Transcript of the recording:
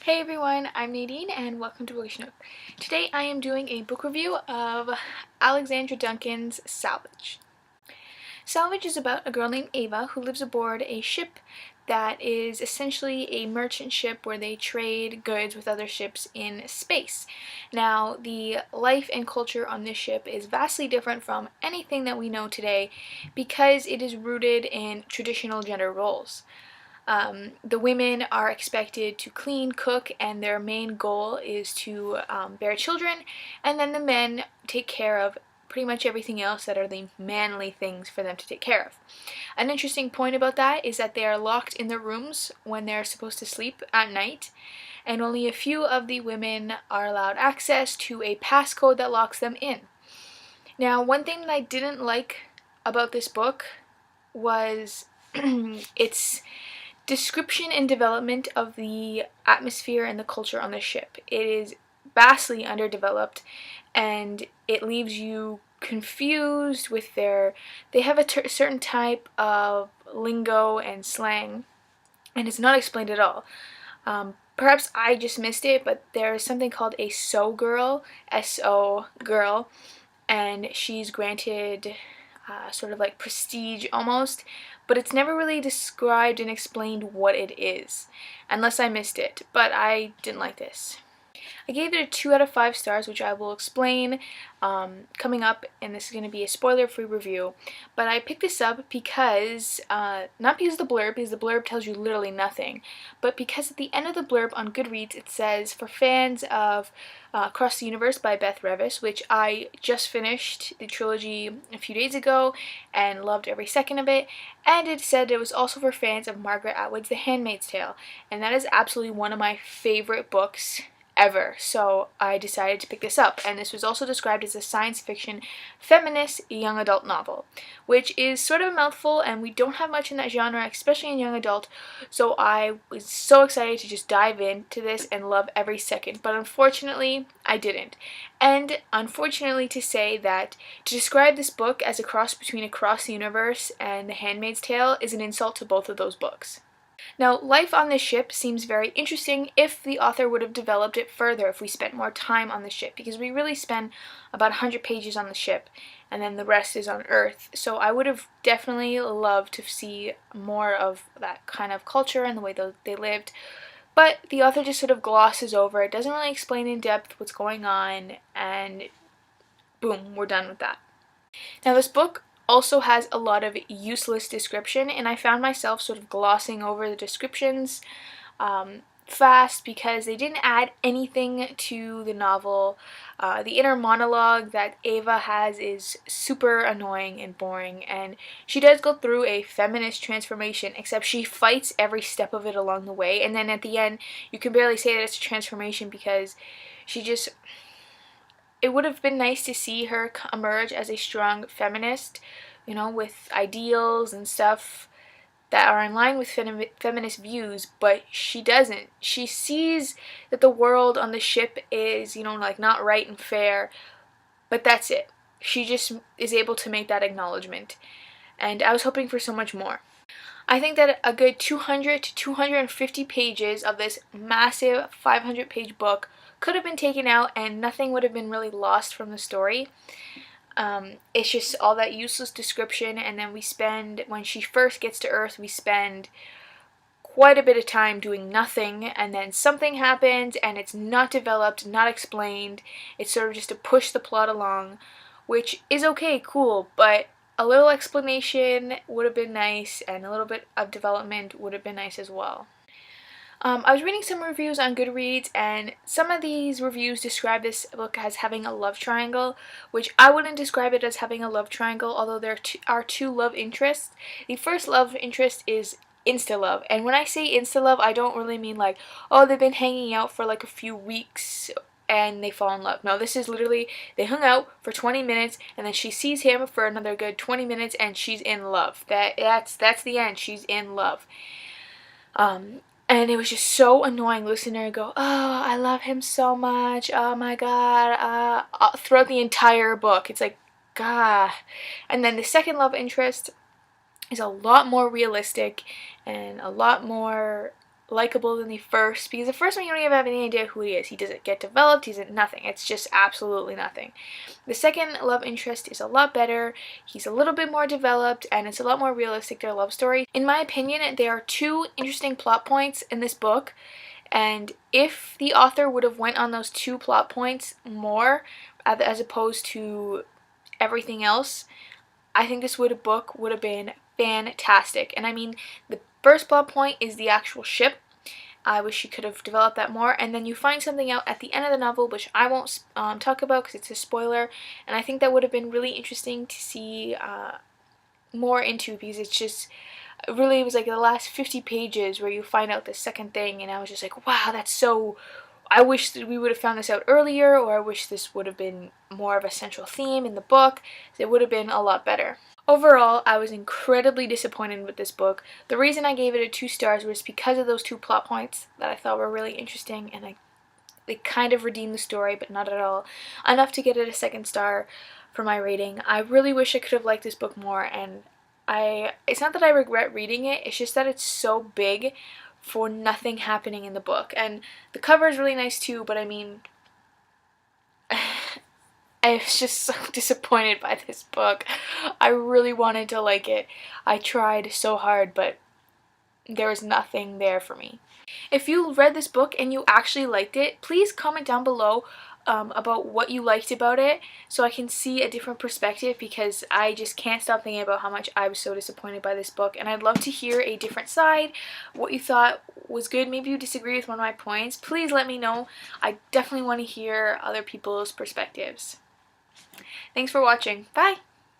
Hey everyone, I'm Nadine and welcome to Voice Note. Today I am doing a book review of Alexandra Duncan's Salvage. Salvage is about a girl named Ava who lives aboard a ship that is essentially a merchant ship where they trade goods with other ships in space. Now, the life and culture on this ship is vastly different from anything that we know today because it is rooted in traditional gender roles. The women are expected to clean, cook, and their main goal is to bear children, and then the men take care of pretty much everything else that are the manly things for them to take care of. An interesting point about that is that they are locked in their rooms when they're supposed to sleep at night, and only a few of the women are allowed access to a passcode that locks them in. Now, one thing that I didn't like about this book was its description and development of the atmosphere and the culture on the ship. It is vastly underdeveloped and it leaves you confused with they have a certain type of lingo and slang, and it's not explained at all. Perhaps I just missed it, but there is something called a SO girl, S-O girl, and she's granted sort of like prestige almost, but it's never really described and explained what it is, unless I missed it, but I didn't like this. I gave it a 2 out of 5 stars, which I will explain coming up, and this is going to be a spoiler-free review. But I picked this up because, not because of the blurb, because the blurb tells you literally nothing, but because at the end of the blurb on Goodreads it says, for fans of Across the Universe by Beth Revis, which I just finished the trilogy a few days ago and loved every second of it, and it said it was also for fans of Margaret Atwood's The Handmaid's Tale, and that is absolutely one of my favorite books ever, so I decided to pick this up. And this was also described as a science fiction feminist young adult novel, which is sort of a mouthful, and we don't have much in that genre, especially in young adult, so I was so excited to just dive into this and love every second, but unfortunately I didn't. And unfortunately to say that to describe this book as a cross between Across the Universe and The Handmaid's Tale is an insult to both of those books. Now, life on this ship seems very interesting if the author would have developed it further, if we spent more time on the ship, because we really spend about 100 pages on the ship, and then the rest is on Earth. So I would have definitely loved to see more of that kind of culture and the way they lived. But the author just sort of glosses over it, doesn't really explain in depth what's going on, and boom, we're done with that. Now, this book also has a lot of useless description, and I found myself sort of glossing over the descriptions fast because they didn't add anything to the novel. The inner monologue that Ava has is super annoying and boring, and she does go through a feminist transformation, except she fights every step of it along the way, and then at the end you can barely say that it's a transformation because she just... It would have been nice to see her emerge as a strong feminist, you know, with ideals and stuff that are in line with feminist views, but she doesn't. She sees that the world on the ship is, you know, like not right and fair, but that's it. She just is able to make that acknowledgement, and I was hoping for so much more. I think that a good 200 to 250 pages of this massive 500-page book could have been taken out and nothing would have been really lost from the story. It's just all that useless description, and then when she first gets to Earth, we spend quite a bit of time doing nothing, and then something happens and it's not developed, not explained. It's sort of just to push the plot along, which is okay, cool, but a little explanation would have been nice, and a little bit of development would have been nice as well. I was reading some reviews on Goodreads, and some of these reviews describe this book as having a love triangle, which I wouldn't describe it as having a love triangle, although there are two love interests. The first love interest is insta-love, and when I say insta-love, I don't really mean like, oh, they've been hanging out for like a few weeks and they fall in love. No, this is literally, they hung out for 20 minutes and then she sees him for another good 20 minutes and she's in love. That's the end. She's in love. And it was just so annoying listening to her go, oh, I love him so much, oh my god, throughout the entire book. It's like, god. And then the second love interest is a lot more realistic and a lot more likable than the first, because the first one you don't even have any idea who he is. He doesn't get developed, he's nothing. It's just absolutely nothing. The second love interest is a lot better, he's a little bit more developed, and it's a lot more realistic, their love story. In my opinion, there are two interesting plot points in this book, and if the author would have went on those two plot points more, as opposed to everything else, I think this book would have been fantastic. And I mean, the first plot point is the actual ship. I wish she could have developed that more. And then you find something out at the end of the novel, which I won't talk about because it's a spoiler. And I think that would have been really interesting to see more into, because it's just really, it was like the last 50 pages where you find out the second thing, and I was just like, wow, that's so, I wish that we would have found this out earlier, or I wish this would have been more of a central theme in the book. It would have been a lot better. Overall, I was incredibly disappointed with this book. The reason I gave it a 2 stars was because of those two plot points that I thought were really interesting, and they kind of redeemed the story, but not at all. Enough to get it a 2nd star for my rating. I really wish I could have liked this book more, and it's not that I regret reading it, it's just that it's so big for nothing happening in the book. And the cover is really nice too, but I mean, I was just so disappointed by this book. I really wanted to like it. I tried so hard, but there was nothing there for me. If you read this book and you actually liked it, please comment down below about what you liked about it, so I can see a different perspective, because I just can't stop thinking about how much I was so disappointed by this book, and I'd love to hear a different side, what you thought was good. Maybe you disagree with one of my points. Please let me know. I definitely want to hear other people's perspectives. Thanks for watching. Bye!